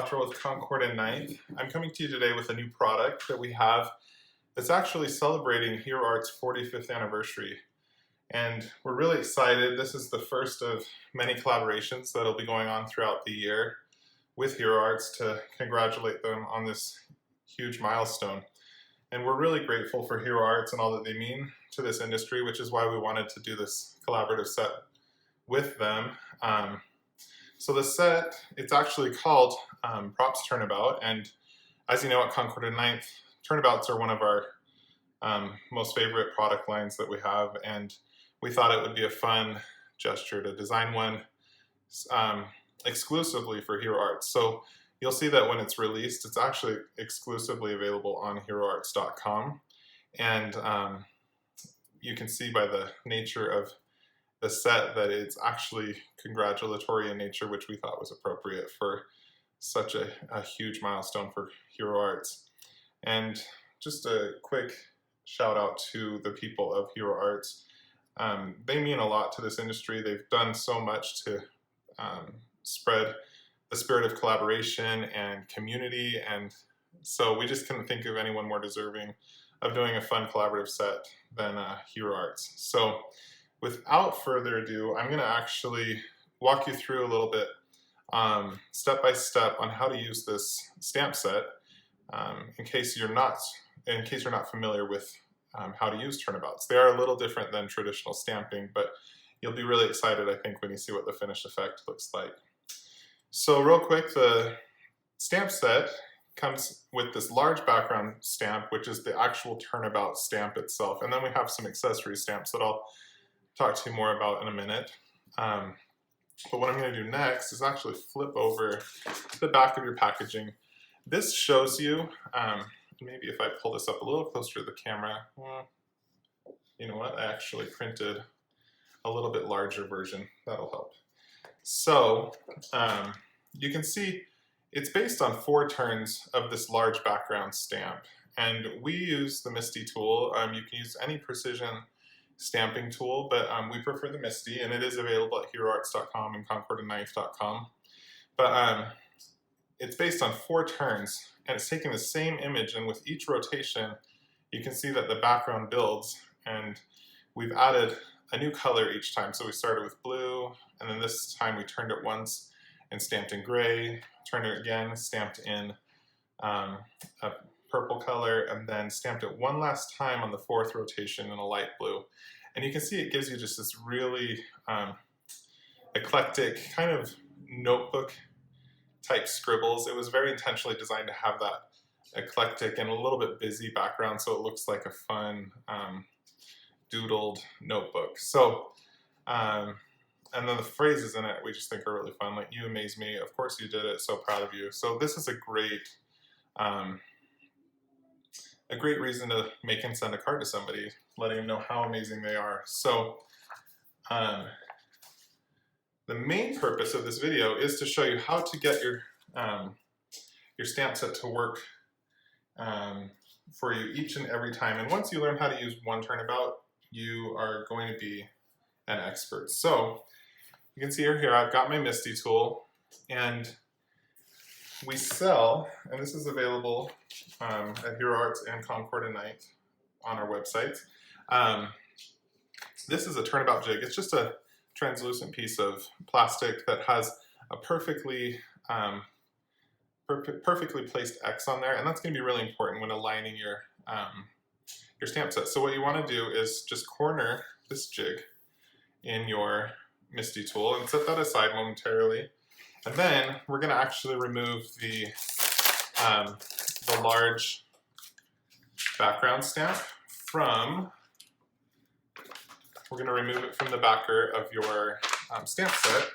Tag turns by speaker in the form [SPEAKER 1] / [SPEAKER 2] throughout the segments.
[SPEAKER 1] Quattro with Concord and Ninth. I'm coming to you today with a new product that we have that's actually celebrating Hero Art's 45th anniversary. And we're really excited. This is the first of many collaborations that'll be going on throughout the year with Hero Arts to congratulate them on this huge milestone. And we're really grateful for Hero Arts and all that they mean to this industry, which is why we wanted to do this collaborative set with them. So the set, it's actually called Props Turnabout, and as you know at Concord and Ninth, turnabouts are one of our most favorite product lines that we have, and we thought it would be a fun gesture to design one exclusively for Hero Arts. So you'll see that when it's released, it's actually exclusively available on heroarts.com, and you can see by the nature of the set that it's actually congratulatory in nature, which we thought was appropriate for such a huge milestone for Hero Arts. And just a quick shout out to the people of Hero Arts. They mean a lot to this industry. They've done so much to spread the spirit of collaboration and community, and so we just couldn't think of anyone more deserving of doing a fun collaborative set than Hero Arts. So without further ado, I'm going to actually walk you through a little bit step by step on how to use this stamp set in case you're not familiar with how to use turnabouts. They are a little different than traditional stamping, but you'll be really excited, I think, when you see what the finished effect looks like. So real quick, the stamp set comes with this large background stamp, which is the actual turnabout stamp itself. And then we have some accessory stamps that I'll talk to you more about in a minute. But what I'm going to do next is actually flip over the back of your packaging. This shows you, maybe if I pull this up a little closer to the camera, you know what, I actually printed a little bit larger version. That'll help. So you can see it's based on 4 turns of this large background stamp. And we use the MISTI tool. You can use any precision stamping tool, but we prefer the MISTI, and it is available at heroarts.com and concordandknife.com. But it's based on 4 turns, and it's taking the same image, and with each rotation, you can see that the background builds, and we've added a new color each time. So we started with blue, and then this time we turned it once and stamped in gray, turned it again, stamped in a purple color, and then stamped it one last time on the 4th rotation in a light blue. And you can see it gives you just this really eclectic kind of notebook type scribbles. It was very intentionally designed to have that eclectic and a little bit busy background, so it looks like a fun doodled notebook. So and then the phrases in it we just think are really fun, like "you amaze me," "of course you did it, so proud of you." So this is a great reason to make and send a card to somebody, letting them know how amazing they are. So the main purpose of this video is to show you how to get your stamp set to work for you each and every time. And once you learn how to use one turnabout, you are going to be an expert. So you can see here I've got my MISTI tool, and we sell, and this is available at Hero Arts and Concord and Ninth on our website. This is a turnabout jig. It's just a translucent piece of plastic that has a perfectly placed X on there, and that's going to be really important when aligning your stamp set. So what you want to do is just corner this jig in your MISTI tool and set that aside momentarily. And then we're going to actually remove the large background stamp from, we're going to remove it from the backer of your stamp set.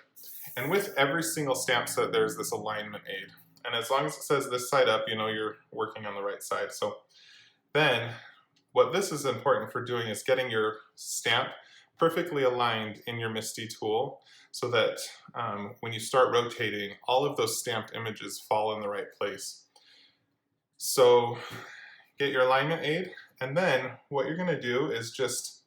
[SPEAKER 1] And with every single stamp set, there's this alignment aid. And as long as it says this side up, you know you're working on the right side. So then what this is important for doing is getting your stamp perfectly aligned in your MISTI tool, so that when you start rotating, all of those stamped images fall in the right place. So get your alignment aid, and then what you're going to do is just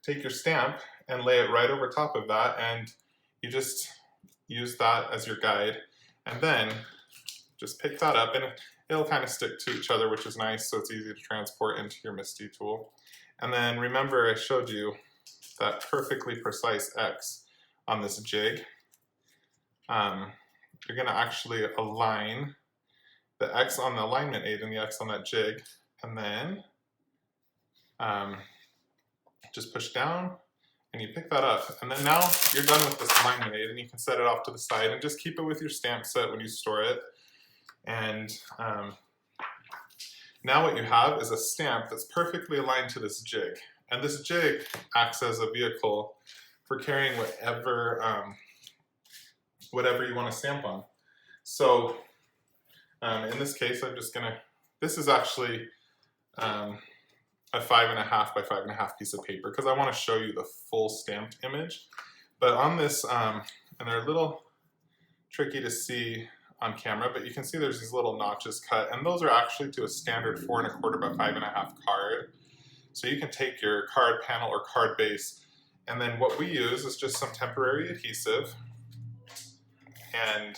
[SPEAKER 1] take your stamp and lay it right over top of that, and you just use that as your guide, and then just pick that up, and it'll kind of stick to each other, which is nice, so it's easy to transport into your MISTI tool. And then remember I showed you that perfectly precise X on this jig. You're going to actually align the X on the alignment aid and the X on that jig, and then just push down and you pick that up, and then now you're done with this alignment aid, and you can set it off to the side and just keep it with your stamp set when you store it. And now what you have is a stamp that's perfectly aligned to this jig, and this jig acts as a vehicle for carrying whatever whatever you want to stamp on. So in this case, I'm just gonna, this is actually a 5.5 by 5.5 piece of paper because I want to show you the full stamped image. But on this, and they're a little tricky to see on camera, but you can see there's these little notches cut, and those are actually to a standard 4.25 by 5.5 card. So you can take your card panel or card base, and then what we use is just some temporary adhesive and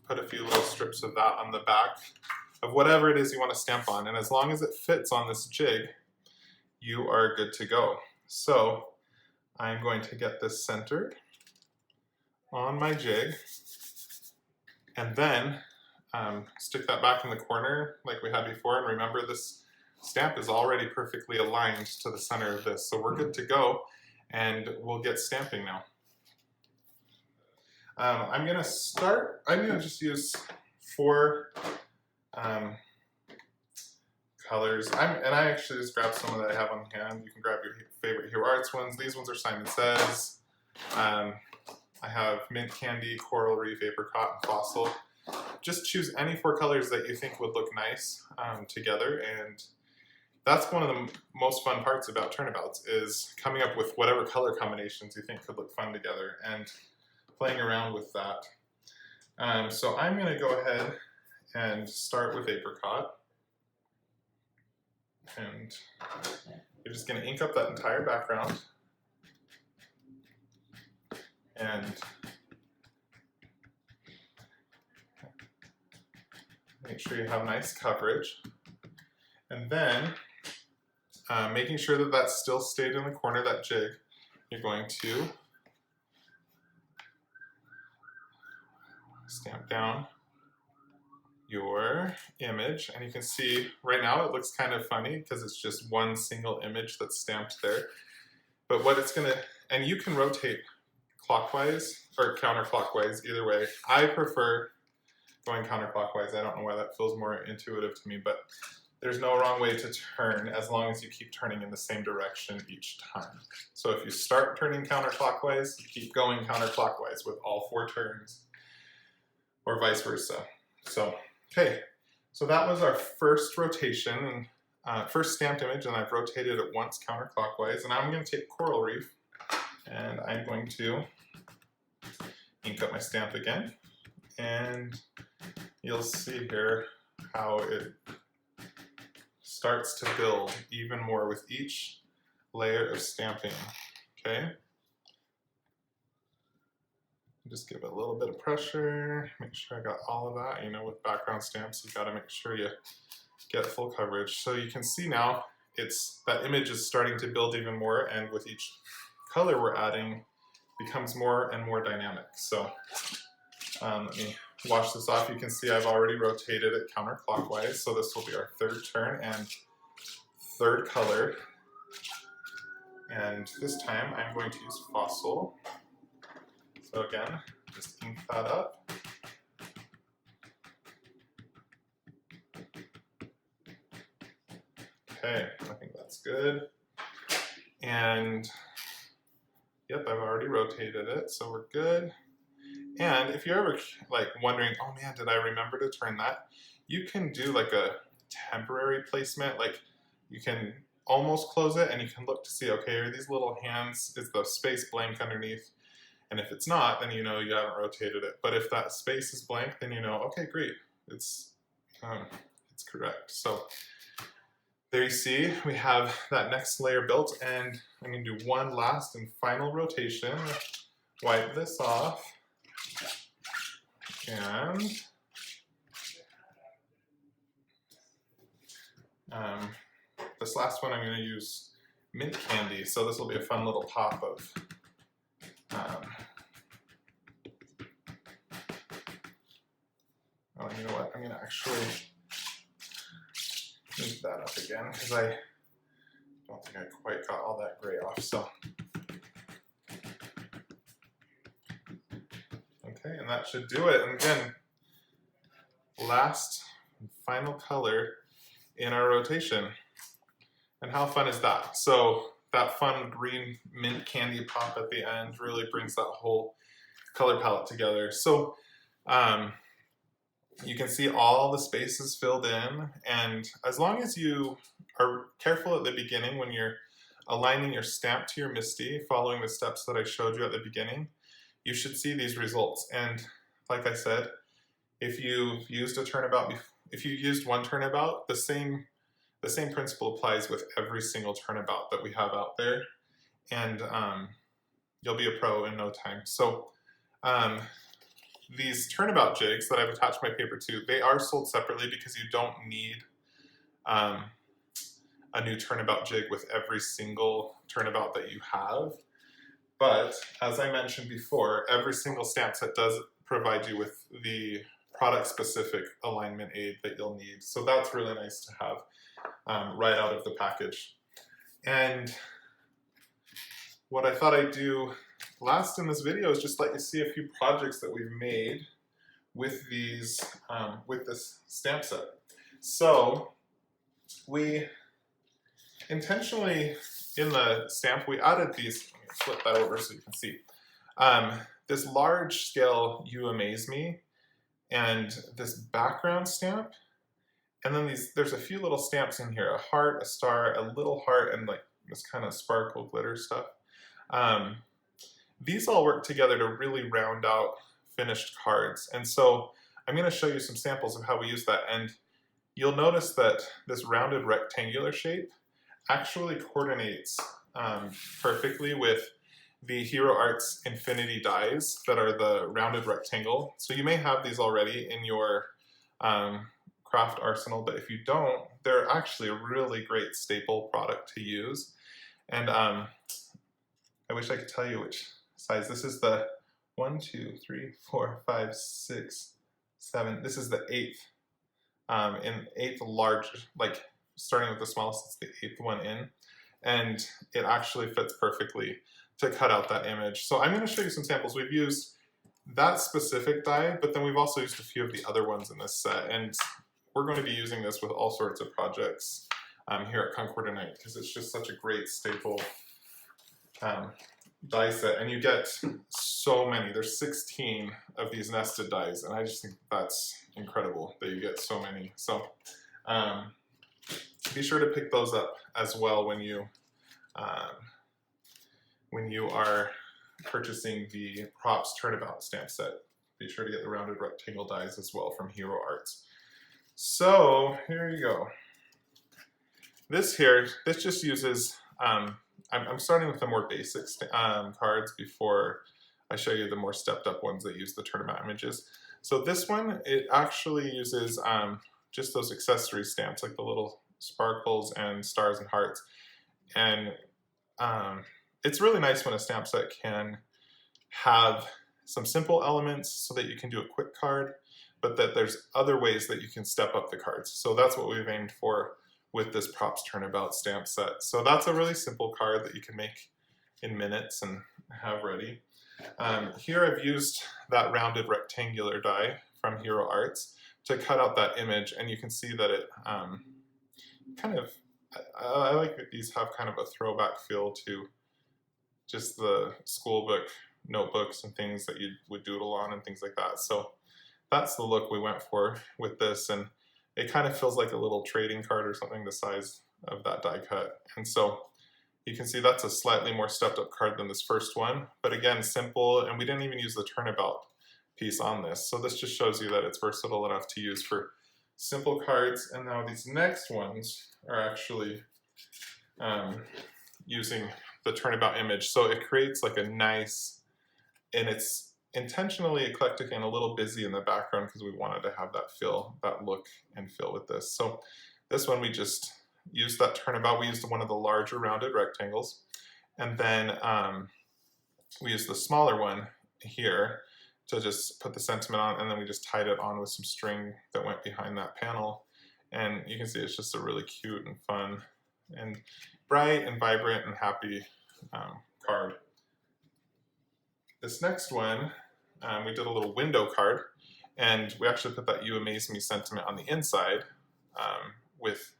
[SPEAKER 1] put a few little strips of that on the back of whatever it is you want to stamp on, and as long as it fits on this jig, you are good to go. So I'm going to get this centered on my jig, and then stick that back in the corner like we had before, and remember this stamp is already perfectly aligned to the center of this, so we're good to go, and we'll get stamping now. I'm gonna just use 4 colors. I actually just grabbed some that I have on hand. You can grab your favorite Hero Arts ones. These ones are Simon Says. I have Mint Candy, Coral Reef, Apricot, and Fossil. Just choose any 4 colors that you think would look nice together, and that's one of the most fun parts about Turnabouts, is coming up with whatever color combinations you think could look fun together and playing around with that. So I'm going to go ahead and start with Apricot. And you're just going to ink up that entire background. And make sure you have nice coverage. And then, making sure that that still stayed in the corner, that jig, you're going to stamp down your image, and you can see right now it looks kind of funny because it's just one single image that's stamped there. But what it's gonna, and you can rotate clockwise or counterclockwise, either way. I prefer going counterclockwise. I don't know why that feels more intuitive to me, but there's no wrong way to turn as long as you keep turning in the same direction each time. So if you start turning counterclockwise, you keep going counterclockwise with all 4 turns, or vice versa. So, okay, so that was our first rotation, and first stamped image, and I've rotated it once counterclockwise, and I'm going to take Coral Reef, and I'm going to ink up my stamp again, and you'll see here how it starts to build even more with each layer of stamping, okay? Just give it a little bit of pressure, make sure I got all of that. You know, with background stamps, you gotta make sure you get full coverage. So you can see now, that image is starting to build even more, and with each color we're adding, becomes more and more dynamic. So let me wash this off. You can see I've already rotated it counterclockwise, so this will be our 3rd turn and 3rd color. And this time I'm going to use Fossil. So again, just ink that up. Okay, I think that's good. And yep, I've already rotated it, so we're good. And if you're ever like wondering, oh man, did I remember to turn that? You can do like a temporary placement, like you can almost close it and you can look to see, okay, are these little hands, is the space blank underneath? And if it's not, then you know you haven't rotated it. But if that space is blank, then you know, okay, great, it's correct. So there you see, we have that next layer built, and I'm going to do one last and final rotation. Wipe this off, And this last one I'm going to use mint candy, so this will be a fun little pop of oh, you know what, I'm going to actually move that up again because I don't think I quite got all that gray off. So okay, and that should do it. And again, last and final color in our rotation. And how fun is that? So that fun green mint candy pop at the end really brings that whole color palette together. So you can see all the spaces filled in, and as long as you are careful at the beginning when you're aligning your stamp to your MISTI, following the steps that I showed you at the beginning, you should see these results. And like I said, if you've used a turnabout, if you used one turnabout, the same principle applies with every single turnabout that we have out there, and you'll be a pro in no time. So these turnabout jigs that I've attached my paper to, they are sold separately because you don't need a new turnabout jig with every single turnabout that you have. But as I mentioned before, every single stamp set does provide you with the product-specific alignment aid that you'll need. So that's really nice to have right out of the package. And what I thought I'd do last in this video is just let you see a few projects that we've made with these, with this stamp set. So we intentionally, in the stamp, we added these, let me flip that over so you can see, this large scale You Amaze Me, and this background stamp, and then there's a few little stamps in here, a heart, a star, a little heart, and like this kind of sparkle glitter stuff. These all work together to really round out finished cards. And so I'm going to show you some samples of how we use that. And you'll notice that this rounded rectangular shape actually coordinates perfectly with the Hero Arts Infinity dies that are the rounded rectangle. So you may have these already in your craft arsenal, but if you don't, they're actually a really great staple product to use. And I wish I could tell you which size. This is the 1, 2, 3, 4, 5, 6, 7. This is the 8th, in 8th large, like starting with the smallest, it's the 8th one in. And it actually fits perfectly to cut out that image. So I'm going to show you some samples. We've used that specific die, but then we've also used a few of the other ones in this set. And we're going to be using this with all sorts of projects here at Concord tonight because it's just such a great staple die set, and you get so many. There's 16 of these nested dies, and I just think that's incredible that you get so many. So be sure to pick those up as well when you are purchasing the Props Turnabout stamp set. Be sure to get the rounded rectangle dies as well from Hero Arts. So here you go. This just uses I'm starting with the more basic cards before I show you the more stepped up ones that use the turnabout images. So this one, it actually uses just those accessory stamps, like the little sparkles and stars and hearts. And it's really nice when a stamp set can have some simple elements so that you can do a quick card, but that there's other ways that you can step up the cards. So that's what we've aimed for with this Props Turnabout stamp set. So that's a really simple card that you can make in minutes and have ready. Here I've used that rounded rectangular die from Hero Arts to cut out that image, and you can see that it kind of, I like that these have kind of a throwback feel to just the school book notebooks and things that you would doodle on and things like that. So that's the look we went for with this, and it kind of feels like a little trading card or something the size of that die cut. And so you can see that's a slightly more stepped up card than this first one, but again, simple, and we didn't even use the turnabout piece on this. So this just shows you that it's versatile enough to use for simple cards. And now these next ones are actually using the turnabout image. So it creates like a nice, and it's intentionally eclectic and a little busy in the background because we wanted to have that feel, that look and feel with this. So this one we just used that turnabout. We used one of the larger rounded rectangles, and then we used the smaller one here to just put the sentiment on, and then we just tied it on with some string that went behind that panel. And you can see it's just a really cute and fun and bright and vibrant and happy card. This next one, we did a little window card, and we actually put that "You Amaze Me" sentiment on the inside with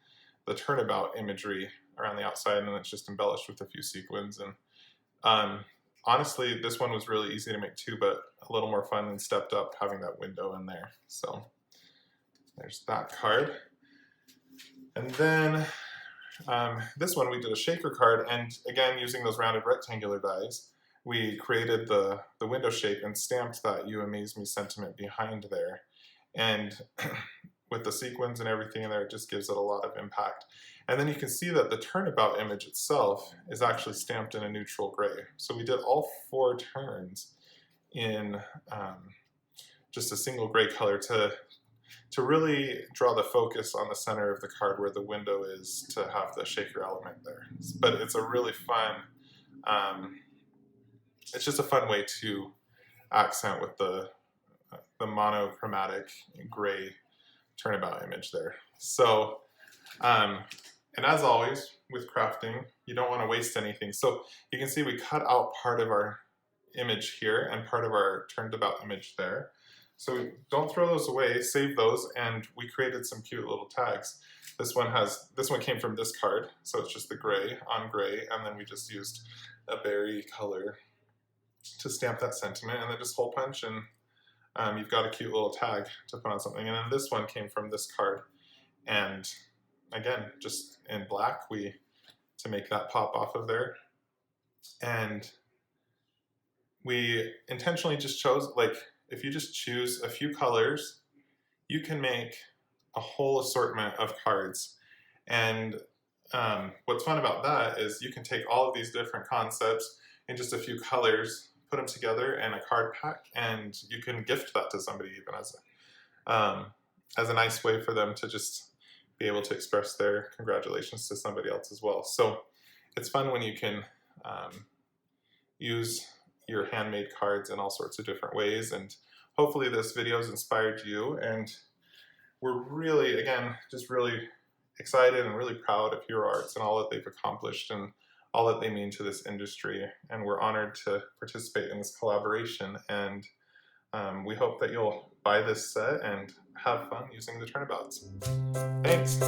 [SPEAKER 1] the turnabout imagery around the outside, and it's just embellished with a few sequins. And honestly, this one was really easy to make too, but a little more fun and stepped up having that window in there. So there's that card. And then this one we did a shaker card, and again using those rounded rectangular dies, we created the window shape and stamped that "You Amaze Me" sentiment behind there. And with the sequins and everything in there, it just gives it a lot of impact. And then you can see that the turnabout image itself is actually stamped in a neutral gray. So we did all 4 turns in just a single gray color to really draw the focus on the center of the card where the window is, to have the shaker element there. But it's a really fun, it's just a fun way to accent with the monochromatic gray turnabout image there. So, and as always with crafting, you don't want to waste anything. So you can see we cut out part of our image here and part of our turnabout image there. So don't throw those away, save those, and we created some cute little tags. This one came from this card, so it's just the gray on gray, and then we just used a berry color to stamp that sentiment, and then just hole punch, and you've got a cute little tag to put on something. And then this one came from this card, and again, just in black, to make that pop off of there. And we intentionally just chose, like, if you just choose a few colors, you can make a whole assortment of cards. And what's fun about that is you can take all of these different concepts in just a few colors, put them together in a card pack, and you can gift that to somebody even as a nice way for them to just be able to express their congratulations to somebody else as well. So it's fun when you can use your handmade cards in all sorts of different ways, and hopefully this video has inspired you. And we're really, again, just really excited and really proud of Hero Arts and all that they've accomplished and all that they mean to this industry. And we're honored to participate in this collaboration. And we hope that you'll buy this set and have fun using the turnabouts. Thanks.